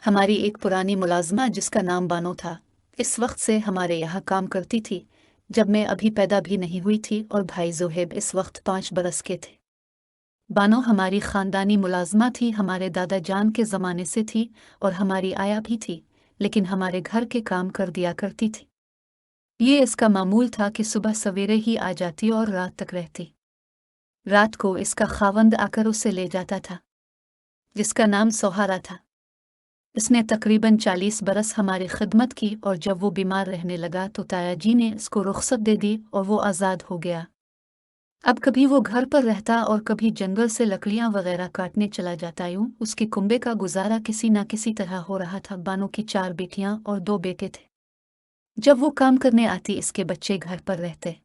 हमारी एक पुरानी मुलाजमा जिसका नाम बानो था, इस वक्त से हमारे यहाँ काम करती थी जब मैं अभी पैदा भी नहीं हुई थी और भाई जोहेब इस वक्त 5 बरस के थे। बानो हमारी खानदानी मुलाजमा थी, हमारे दादा जान के ज़माने से थी और हमारी आया भी थी, लेकिन हमारे घर के काम कर दिया करती थी। ये इसका मामूल था कि सुबह सवेरे ही आ जाती और रात तक रहती। रात को इसका खावंद आकर उसे ले जाता था, जिसका नाम सोहारा था। इसने तकरीबन 40 बरस हमारी खिदमत की और जब वो बीमार रहने लगा तो ताया जी ने इसको रुख्सत दे दी और वो आज़ाद हो गया। अब कभी वो घर पर रहता और कभी जंगल से लकड़ियां वगैरह काटने चला जाता। यूं उसके कुंबे का गुजारा किसी न किसी तरह हो रहा था। बानो की 4 बेटियां और 2 बेटे थे। जब वो काम करने आती इसके बच्चे घर पर रहते।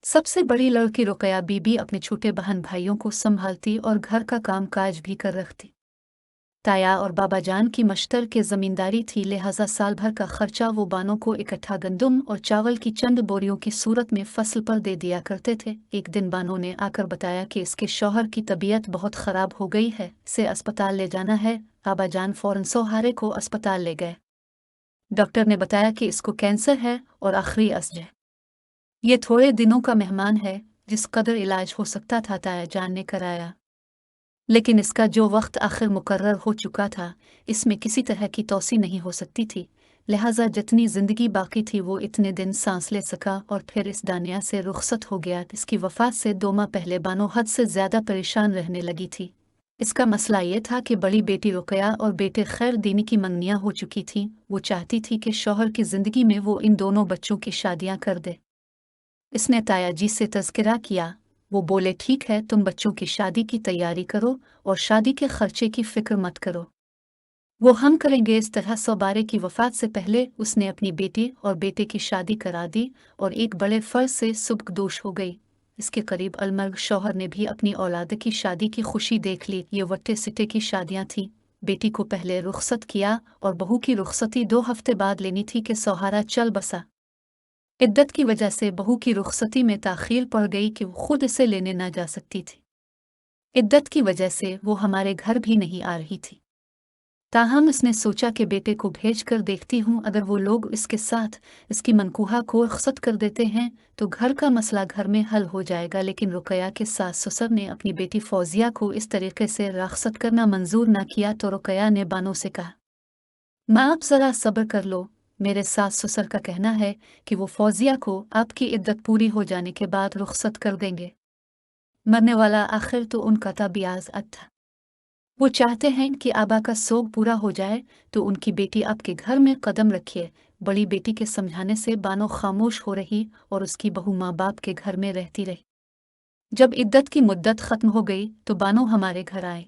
सबसे बड़ी लड़की रुकया बीबी अपने छोटे बहन भाइयों को संभालती और घर का काम काज भी कर रखती। ताया और बाबा जान की मश्तर के ज़मींदारी थी, लिहाजा साल भर का खर्चा वो बानों को इकट्ठा गंदम और चावल की चंद बोरियों की सूरत में फसल पर दे दिया करते थे। एक दिन बानों ने आकर बताया कि इसके शौहर की तबीयत बहुत ख़राब हो गई है, इसे अस्पताल ले जाना है। बाबा जान फौरन सोहारे को अस्पताल ले गए। डॉक्टर ने बताया कि इसको कैंसर है और आखिरी अज़्ज है। ये थोड़े दिनों का मेहमान है, जिस कदर इलाज हो सकता था ताया जान ने कराया, लेकिन इसका जो वक्त आखिर मुकर्रर हो चुका था, इसमें किसी तरह की तौसी नहीं हो सकती थी। लिहाजा जितनी जिंदगी बाकी थी वो इतने दिन सांस ले सका और फिर इस दुनिया से रुखसत हो गया। इसकी वफात से 2 माह पहले बानो हद से ज्यादा परेशान रहने लगी थी। इसका मसला ये था कि बड़ी बेटी रुकया और बेटे खैर दीनी की मंगनियां हो चुकी थीं। वो चाहती थी कि शौहर की जिंदगी में वो इन दोनों बच्चों की शादियां कर दे। इसने ताया जी से तज़किरा किया। वो बोले, ठीक है, तुम बच्चों की शादी की तैयारी करो और शादी के खर्चे की फिक्र मत करो, वो हम करेंगे। इस तरह सौबारे की वफात से पहले उसने अपनी बेटी और बेटे की शादी करा दी और एक बड़े फर्ज से सुबकदोश हो गई। इसके करीब अलमर्ग शौहर ने भी अपनी औलाद की शादी की खुशी देख ली। ये वट्टे सिटे की शादियां थीं। बेटी को पहले रुखसत किया और बहू की रुखसती 2 हफ्ते बाद लेनी थी कि सोहारा चल बसा। इद्दत की वजह से बहू की रुखसती में ताख़ीर पड़ गई कि वो खुद इसे लेने न जा सकती थी। इद्दत की वजह से वो हमारे घर भी नहीं आ रही थी। ताहम इसने सोचा कि बेटे को भेज कर देखती हूँ, अगर वो लोग इसके साथ इसकी मनकूहा को रुखसत कर देते हैं तो घर का मसला घर में हल हो जाएगा। लेकिन रुकया के सास ससुर ने अपनी बेटी फौजिया को इस तरीके से रुखसत करना मंजूर न किया तो रुकया ने बानो से कहा, माँ आप ज़रा सब्र कर लो, मेरे सास ससुर का कहना है कि वो फौजिया को आपकी इद्दत पूरी हो जाने के बाद रुखसत कर देंगे। मरने वाला आखिर तो उनका तबियाज था। वो चाहते हैं कि आबा का सोग पूरा हो जाए तो उनकी बेटी आपके घर में कदम रखिए। बड़ी बेटी के समझाने से बानो खामोश हो रही और उसकी बहू माँ बाप के घर में रहती रही। जब इद्दत की मुद्दत ख़त्म हो गई तो बानो हमारे घर आए।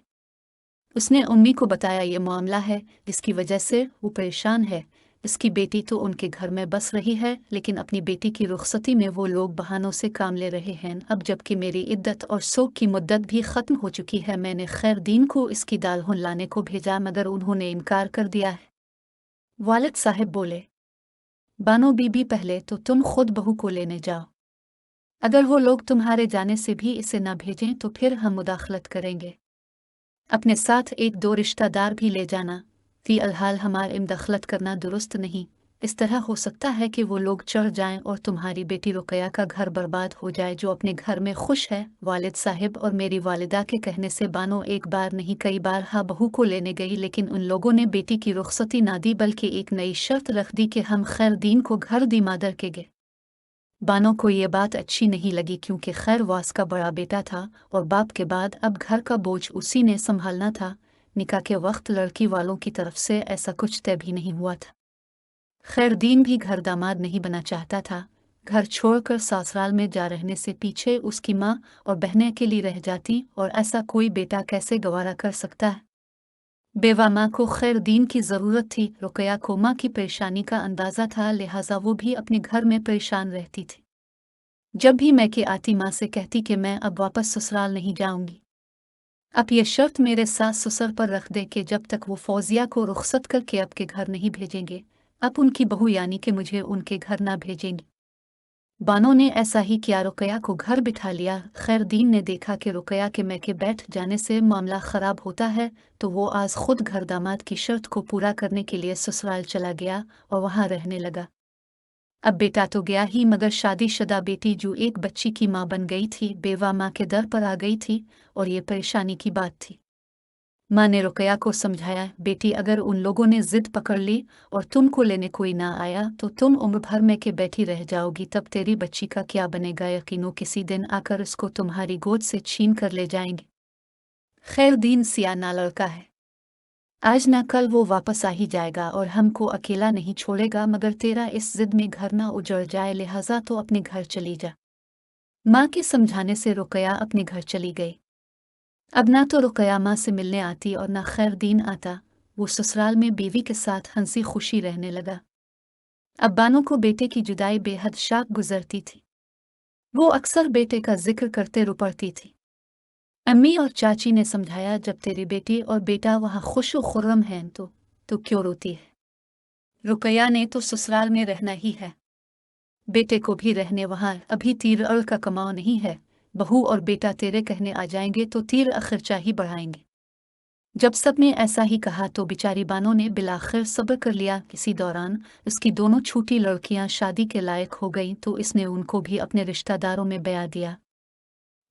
उसने उम्मी को बताया ये मामला है जिसकी वजह से वो परेशान है। इसकी बेटी तो उनके घर में बस रही है, लेकिन अपनी बेटी की रुखसती में वो लोग बहानों से काम ले रहे हैं। अब जबकि मेरी इद्दत और सोग की मुद्दत भी ख़त्म हो चुकी है, मैंने खैर दीन को इसकी दालहुन लाने को भेजा मगर उन्होंने इनकार कर दिया है। वालिद साहब बोले, बानो बीबी पहले तो तुम खुद बहू को लेने जाओ। अगर वो लोग तुम्हारे जाने से भी इसे न भेजें तो फिर हम मुदाखलत करेंगे। अपने साथ 1-2 रिश्तेदार भी ले जाना। फी अलहाल हमारे इमदखलत करना दुरुस्त नहीं। इस तरह हो सकता है कि वो लोग चढ़ जाएं और तुम्हारी बेटी रुकया का घर बर्बाद हो जाए जो अपने घर में खुश है। वालिद साहिब और मेरी वालिदा के कहने से बानो एक बार नहीं कई बार हाँ बहू को लेने गई, लेकिन उन लोगों ने बेटी की रुखसती ना दी बल्कि एक नई शर्त रख दी कि हम खैर दीन को घर दी मादर के गे। बानो को ये बात अच्छी नहीं लगी क्योंकि खैर वास का बड़ा बेटा था और बाप के बाद अब घर का बोझ उसी ने संभालना था। निकाह के वक्त लड़की वालों की तरफ से ऐसा कुछ तय भी नहीं हुआ था। खैर दीन भी घर दामाद नहीं बना चाहता था। घर छोड़कर ससुराल में जा रहने से पीछे उसकी माँ और बहनें अकेली रह जाती और ऐसा कोई बेटा कैसे गवारा कर सकता है। बेवा माँ को खैर दीन की ज़रूरत थी। रुकया को माँ की परेशानी का अंदाज़ा था, लिहाजा वो भी अपने घर में परेशान रहती थी। जब भी मैं के आती माँ से कहती कि मैं अब वापस ससुराल नहीं जाऊंगी। अब ये शर्त मेरे सास ससुर पर रख दे कि जब तक वो फौजिया को रुखसत करके आपके घर नहीं भेजेंगे, अब उनकी बहू यानी कि मुझे उनके घर ना भेजेंगी। बानों ने ऐसा ही किया, रुकया को घर बिठा लिया। खैरदीन ने देखा कि रुकया के मैके बैठ जाने से मामला ख़राब होता है, तो वो आज खुद घर दामाद की शर्त को पूरा करने के लिए ससुराल चला गया और वहाँ रहने लगा। अब बेटा तो गया ही, मगर शादीशुदा बेटी जो एक बच्ची की माँ बन गई थी, बेवा माँ के दर पर आ गई थी, और ये परेशानी की बात थी। माँ ने रुकया को समझाया, बेटी अगर उन लोगों ने जिद पकड़ ली और तुमको लेने कोई ना आया तो तुम उम्र भर में के बैठी रह जाओगी, तब तेरी बच्ची का क्या बनेगा? यकीनों किसी दिन आकर उसको तुम्हारी गोद से छीन कर ले जाएंगे। खैरदीन सियाना लड़का है, आज ना कल वो वापस आ ही जाएगा और हमको अकेला नहीं छोड़ेगा, मगर तेरा इस जिद में घर ना उजड़ जाए, लिहाजा तो अपने घर चली जा। माँ के समझाने से रुकया अपने घर चली गई। अब ना तो रुकया माँ से मिलने आती और ना खैरदीन आता। वो ससुराल में बीवी के साथ हंसी खुशी रहने लगा। अब बानो को बेटे की जुदाई बेहद शाक गुजरती थी। वो अक्सर बेटे का जिक्र करते रो पड़ती थी। अम्मी और चाची ने समझाया, जब तेरी बेटी और बेटा वहाँ खुश व खुर्रम हैं तो क्यों रोती है? रुकया ने तो ससुराल में रहना ही है, बेटे को भी रहने वहाँ। अभी तीर अड़ का कमाओ नहीं है, बहू और बेटा तेरे कहने आ जाएंगे तो तीर खर्चा ही बढ़ाएंगे। जब सब ने ऐसा ही कहा तो बिचारी बानो ने बिलाखिर सब्र कर लिया। किसी दौरान उसकी दोनों छोटी लड़कियां शादी के लायक हो गईं तो इसने उनको भी अपने रिश्तेदारों में बया दिया।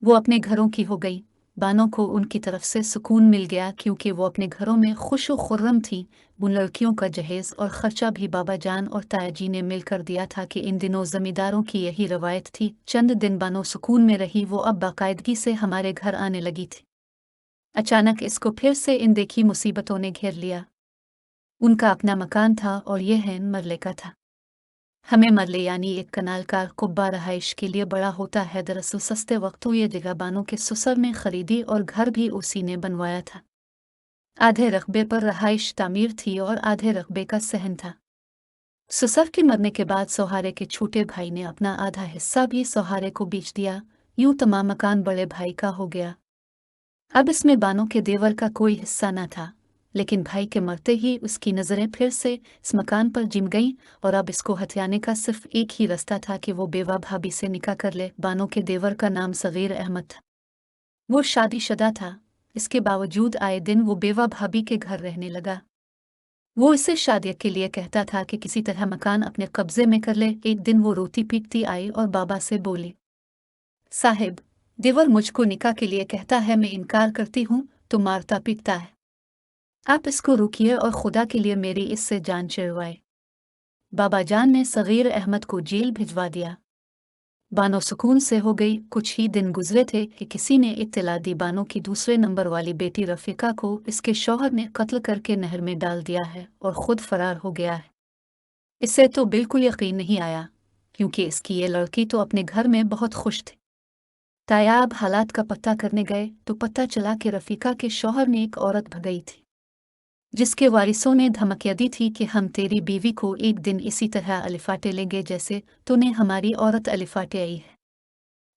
वो अपने घरों की हो गई। बानो को उनकी तरफ से सुकून मिल गया, क्योंकि वो अपने घरों में खुश व खुर्रम थी। उन लड़कियों का जहेज और खर्चा भी बाबा जान और ताया जी ने मिलकर दिया था कि इन दिनों जमींदारों की यही रवायत थी। चंद दिन बानो सुकून में रही, वो अब बाकायदगी से हमारे घर आने लगी थी। अचानक इसको फिर से इन देखी मुसीबतों ने घेर लिया। उनका अपना मकान था और यह है मरले का था। हमें मरले यानी एक कनाल का कुब्बा रहाइश के लिए बड़ा होता है। दरअसल सस्ते वक्तों ये जगह बानों के ससुर ने खरीदी और घर भी उसी ने बनवाया था। आधे रकबे पर रहाइश तामीर थी और आधे रकबे का सहन था। ससुर के मरने के बाद सौहारे के छोटे भाई ने अपना आधा हिस्सा भी सौहारे को बेच दिया। यूं तमाम मकान बड़े भाई का हो गया। अब इसमें बानो के देवर का कोई हिस्सा न था, लेकिन भाई के मरते ही उसकी नज़रें फिर से इस मकान पर जिम गईं और अब इसको हथियाने का सिर्फ एक ही रास्ता था कि वो बेवा भाभी से निकाह कर ले। बानो के देवर का नाम सगीर अहमद था। वो शादीशुदा था, इसके बावजूद आए दिन वो बेवा भाभी के घर रहने लगा। वो इसे शादी के लिए कहता था कि किसी तरह मकान अपने कब्जे में कर ले। एक दिन वो रोती पीटती आई और बाबा से बोली, साहिब, देवर मुझको निकाह के लिए कहता है, मैं इनकार करती हूँ तो मारता पीटता है। आप इसको रोकिए और खुदा के लिए मेरी इससे जान छिड़वाए। बाबा जान ने सगीर अहमद को जेल भिजवा दिया। बानो सुकून से हो गई। कुछ ही दिन गुजरे थे कि किसी ने इत्तला दी, बानो की दूसरे नंबर वाली बेटी रफीका को इसके शौहर ने कत्ल करके नहर में डाल दिया है और खुद फरार हो गया है। इससे तो बिल्कुल यकीन नहीं आया, क्योंकि इसकी ये लड़की तो अपने घर में बहुत खुश थी। तायाब हालात का पता करने गए तो पता चला कि रफीका के शौहर ने एक औरत भगाई थी, जिसके वारिसों ने धमकियां दी थी कि हम तेरी बीवी को एक दिन इसी तरह अलिफाटे लेंगे जैसे तूने हमारी औरत अलिफाटे आई है।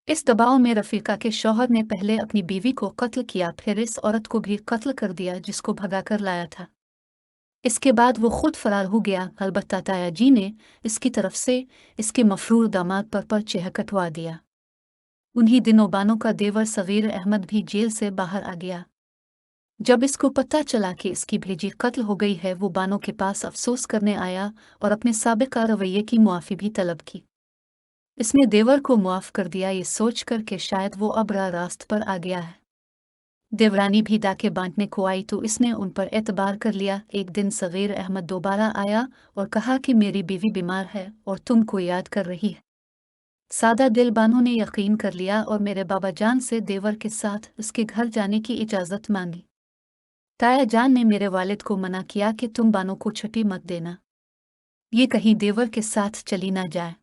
इस दबाव में रफीका के शौहर ने पहले अपनी बीवी को कत्ल किया, फिर इस औरत को भी कत्ल कर दिया जिसको भगा कर लाया था। इसके बाद वो खुद फरार हो गया। अलबत्ता ताया जी ने इसकी तरफ से इसके मफरूर दामाद पर चेहरा कटवा दिया। उन्हीं दिनों बानो का देवर सगीर अहमद भी जेल से बाहर आ गया। जब इसको पता चला कि इसकी भेजी कत्ल हो गई है, वो बानो के पास अफसोस करने आया और अपने साबिका रवैये की मुआफ़ी भी तलब की। इसने देवर को मुआफ़ कर दिया, ये सोच कर कि शायद वो अब राह रास्त पर आ गया है। देवरानी भी डाके बांटने को आई तो इसने उन पर एतबार कर लिया। एक दिन सगीर अहमद दोबारा आया और कहा कि मेरी बीवी बीमार है और तुमको याद कर रही है। सादा दिल बानो ने यकीन कर लिया और मेरे बाबा जान से देवर के साथ उसके घर जाने की इजाज़त मांगी। ताया जान ने मेरे वालिद को मना किया कि तुम बानो को छुट्टी मत देना, ये कहीं देवर के साथ चली ना जाए।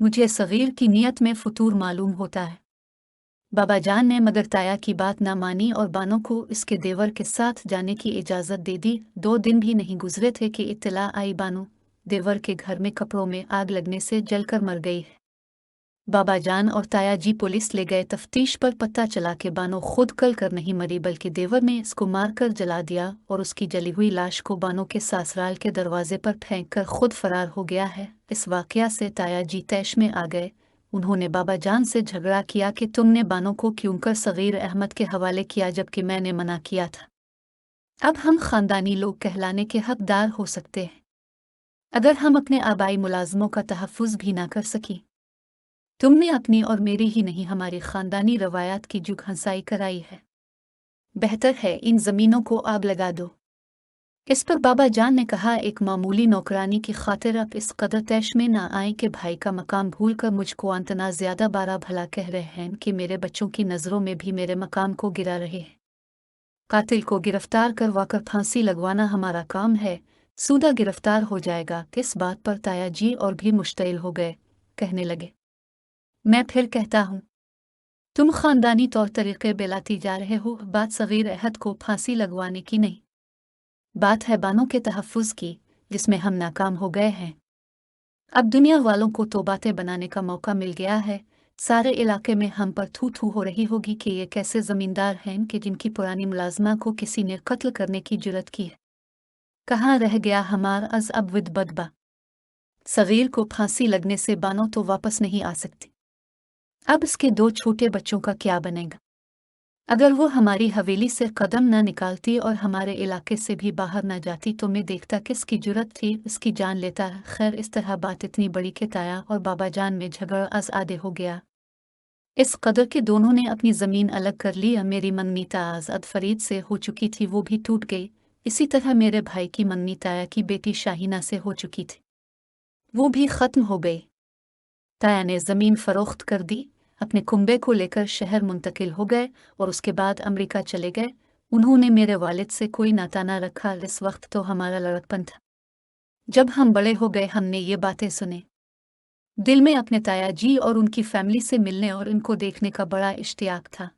मुझे सगीर की नीयत में फतूर मालूम होता है। बाबा जान ने मगर ताया की बात ना मानी और बानो को इसके देवर के साथ जाने की इजाज़त दे दी। 2 दिन भी नहीं गुजरे थे कि इत्तला आई, बानो देवर के घर में कपड़ों में आग लगने से जलकर मर गई है। बाबा जान और ताया जी पुलिस ले गए तफ्तीश पर पता चला कि बानो खुद कल कर नहीं मरी बल्कि देवर ने इसको मारकर जला दिया और उसकी जली हुई लाश को बानो के ससुराल के दरवाजे पर फेंक कर खुद फरार हो गया है। इस वाकया से ताया जी तैश में आ गए। उन्होंने बाबा जान से झगड़ा किया कि तुमने बानो को क्यों कर सगीर अहमद के हवाले किया जबकि मैंने मना किया था। अब हम खानदानी लोग कहलाने के हकदार हो सकते हैं अगर हम अपने आबाई मुलाजमों का तहफ़्फ़ुज़ भी ना कर सकी। तुमने अपनी और मेरी ही नहीं हमारी खानदानी रवायात की जुग हंसाई कराई है। बेहतर है इन जमीनों को आग लगा दो। इस पर बाबा जान ने कहा, एक मामूली नौकरानी की खातिर आप इस कदर तैश में ना आए कि भाई का मकाम भूल कर मुझको अंतना ज्यादा बारा भला कह रहे हैं कि मेरे बच्चों की नज़रों में भी मेरे मकाम को गिरा रहे हैं। कातिल को गिरफ्तार करवाकर फांसी लगवाना हमारा काम है। सूदा गिरफ्तार हो जाएगा। इस बात पर ताया जी और भी मुश्तइल हो गए। कहने लगे, मैं फिर कहता हूँ, तुम खानदानी तौर तरीके बेलाती जा रहे हो। बात सगीर अहद को फांसी लगवाने की नहीं, बात है बानों के तहफ़्फ़ुज़ की, जिसमें हम नाकाम हो गए हैं। अब दुनिया वालों को तो बातें बनाने का मौका मिल गया है। सारे इलाके में हम पर थू थू हो रही होगी कि ये कैसे ज़मींदार हैं कि जिनकी पुरानी मुलाजमा को किसी ने कत्ल करने की जुर्रत की है। कहाँ रह गया हमार अज़ अब विद बदबा। सगीर को फांसी लगने से बानो तो वापस नहीं आ सकती। अब इसके दो छोटे बच्चों का क्या बनेगा? अगर वो हमारी हवेली से कदम न निकालती और हमारे इलाके से भी बाहर न जाती तो मैं देखता किसकी जुर्रत थी इसकी जान लेता। खैर, इस तरह बात इतनी बड़ी कि ताया और बाबा जान में झगड़ा अज़ आदे हो गया। इस कदर के दोनों ने अपनी ज़मीन अलग कर ली। मेरी मंगनी आज़ाद फरीद से हो चुकी थी, वो भी टूट गई। इसी तरह मेरे भाई की मंगनी ताया की बेटी शाहीना से हो चुकी थी, वो भी ख़त्म हो गई। ताया ने ज़मीन फ़रोख्त कर दी, अपने कुंबे को लेकर शहर मुंतकिल हो गए और उसके बाद अमेरिका चले गए। उन्होंने मेरे वालिद से कोई नाता न रखा। इस वक्त तो हमारा लड़कपन था। जब हम बड़े हो गए हमने ये बातें सुने। दिल में अपने ताया जी और उनकी फैमिली से मिलने और इनको देखने का बड़ा इश्तियाक था।